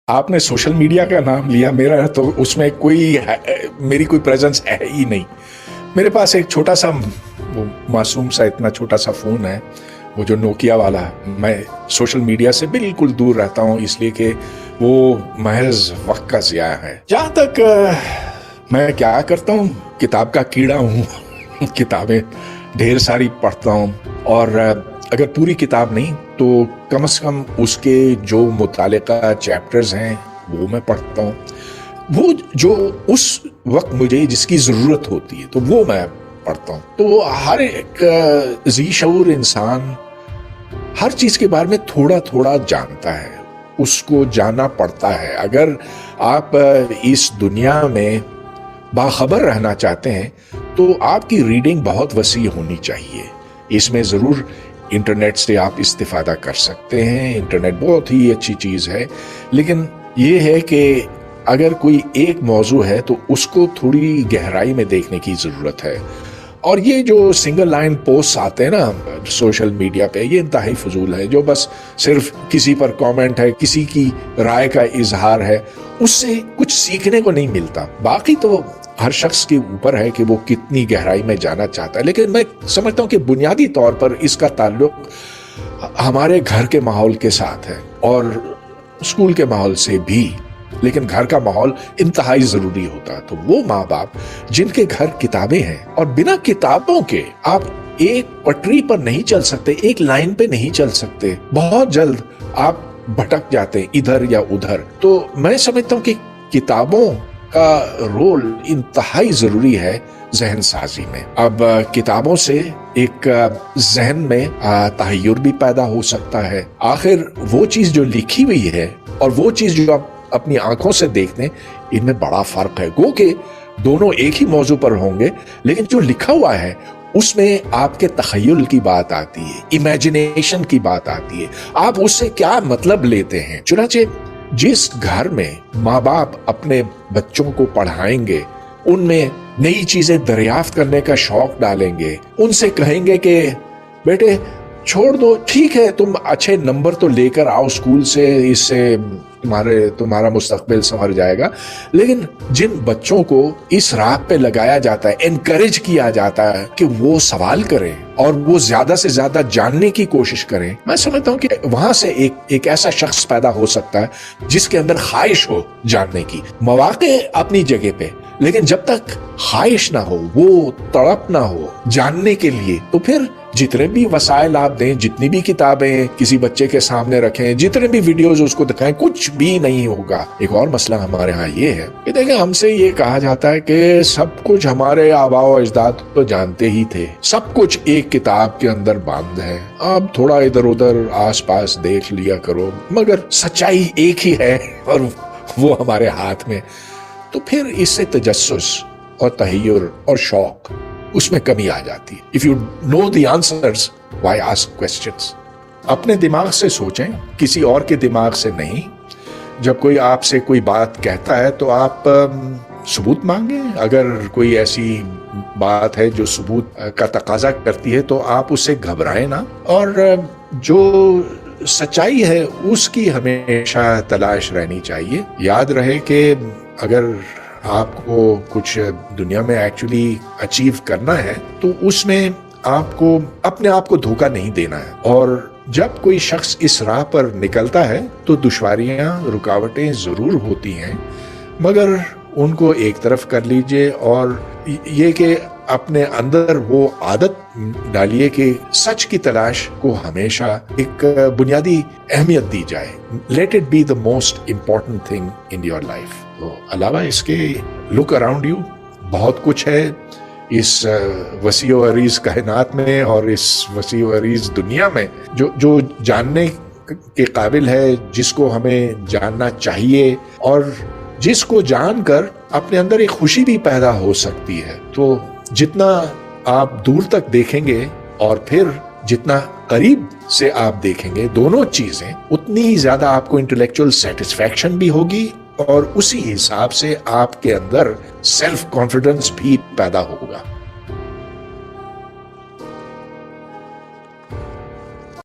आपने social media का नाम लिया, मेरा तो उसमें मेरी कोई प्रेजेंस है ही नहीं। मेरे पास एक छोटा सा वो मासूम सा इतना छोटा सा फ़ोन है, वो जो नोकिया वाला है। मैं सोशल मीडिया से बिल्कुल दूर रहता हूँ, इसलिए कि वो महज वक्त का ज़िया है। जहाँ तक मैं क्या करता हूँ, किताब का कीड़ा हूँ। किताबें ढेर सारी पढ़ता हूँ, और अगर पूरी किताब नहीं तो कम से कम उसके जो मुतालिका चैप्टर्स हैं वो मैं पढ़ता हूँ। वो जो उस वक्त मुझे जिसकी ज़रूरत होती है तो वो मैं पढ़ता हूँ। तो हर एक ज़ी शऊर इंसान हर चीज़ के बारे में थोड़ा थोड़ा जानता है, उसको जानना पड़ता है। अगर आप इस दुनिया में बाखबर रहना चाहते हैं तो आपकी रीडिंग बहुत वसी होनी चाहिए। इसमें ज़रूर इंटरनेट से आप इस्तिफादा कर सकते हैं, इंटरनेट बहुत ही अच्छी चीज़ है, लेकिन ये है कि अगर कोई एक मौजू है तो उसको थोड़ी गहराई में देखने की ज़रूरत है। और ये जो सिंगल लाइन पोस्ट आते हैं ना सोशल मीडिया पे, ये इंतहाई फजूल है, जो बस सिर्फ किसी पर कमेंट है, किसी की राय का इजहार है, उससे कुछ सीखने को नहीं मिलता। बाकी तो हर शख्स के ऊपर है कि वो कितनी गहराई में जाना चाहता है, लेकिन मैं समझता हूँ कि बुनियादी तौर पर इसका ताल्लुक हमारे घर के माहौल के साथ है और स्कूल के माहौल से भी। लेकिन घर का माहौल इंतहाई जरूरी होता है। तो वो माँ बाप जिनके घर किताबें हैं और बिना किताबों के आप एक पटरी पर नहीं चल सकते, एक लाइन पे नहीं चल सकते, बहुत जल्द आप भटक जाते हैं इधर या उधर। तो मैं समझता हूँ कि किताबों का रोल इंतहाई जरूरी है जहन साजी में। अब किताबों से एक जहन में तहय्युर भी पैदा हो सकता है। आखिर वो चीज जो लिखी हुई है और वो चीज जो आप अपनी आंखों से देखते हैं, इनमें बड़ा फर्क है। गो के दोनों एक ही मौजू पर होंगे, लेकिन जो लिखा हुआ है उसमें आपके तखय्युल की बात आती है, इमेजिनेशन की बात आती है, आप उससे क्या मतलब लेते हैं। चुनाचे जिस घर में माँ बाप अपने बच्चों को पढ़ाएंगे, उनमें नई चीजें दरियाफ्त करने का शौक डालेंगे, उनसे कहेंगे कि बेटे छोड़ दो, ठीक है तुम अच्छे नंबर तो लेकर आओ स्कूल से, इससे तुम्हारा मुस्तकबिल संवर जाएगा। लेकिन जिन बच्चों को इस राह पे लगाया जाता है, एनकरेज किया जाता है कि वो सवाल करें और वो ज्यादा से ज्यादा जानने की कोशिश करें, मैं समझता हूँ कि वहां से एक ऐसा शख्स पैदा हो सकता है जिसके अंदर ख्वाहिश हो जानने की। मौके अपनी जगह पे, लेकिन जब तक ख्वाहिश ना हो, वो तड़प ना हो जानने के लिए, तो फिर जितने भी वसाइल आप दें, जितनी भी किताबें किसी बच्चे के सामने रखें, जितने भी वीडियोस उसको दिखाएं, कुछ भी नहीं होगा। एक और मसला हमारे यहाँ ये है कि देखें, हमसे ये कहा जाता है कि सब कुछ हमारे आबाओ अजदाद तो जानते ही थे, सब कुछ एक किताब के अंदर बंद है, आप थोड़ा इधर उधर आस पास देख लिया करो, मगर सच्चाई एक ही है और वो हमारे हाथ में। तो फिर इससे तजस्सुस और तहय्युर और शौक, उसमें कमी आ जाती है। If you know the answers, why ask questions. अपने दिमाग से सोचें, किसी और के दिमाग से नहीं। जब कोई आपसे कोई बात कहता है तो आप सबूत मांगे। अगर कोई ऐसी बात है जो सबूत का तकाजा करती है तो आप उससे घबराएं ना, और जो सच्चाई है उसकी हमेशा तलाश रहनी चाहिए। याद रहे कि अगर आपको कुछ दुनिया में एक्चुअली अचीव करना है तो उसमें आपको अपने आप को धोखा नहीं देना है। और जब कोई शख्स इस राह पर निकलता है तो दुश्वारियां, रुकावटें जरूर होती हैं, मगर उनको एक तरफ कर लीजिए और ये कि अपने अंदर वो आदत डालिए कि सच की तलाश को हमेशा एक बुनियादी अहमियत दी जाए। Let it be the most important thing in your life. तो अलावा इसके लुक अराउंड यू, बहुत कुछ है इस वसी व अरीज कायनात में और इस वसी व अरीज दुनिया में जो जानने के काबिल है, जिसको हमें जानना चाहिए और जिसको जानकर अपने अंदर एक खुशी भी पैदा हो सकती है। तो जितना आप दूर तक देखेंगे और फिर जितना करीब से आप देखेंगे दोनों चीजें, उतनी ही ज्यादा आपको इंटेलेक्चुअल सेटिस्फैक्शन भी होगी और उसी हिसाब से आपके अंदर सेल्फ कॉन्फिडेंस भी पैदा होगा।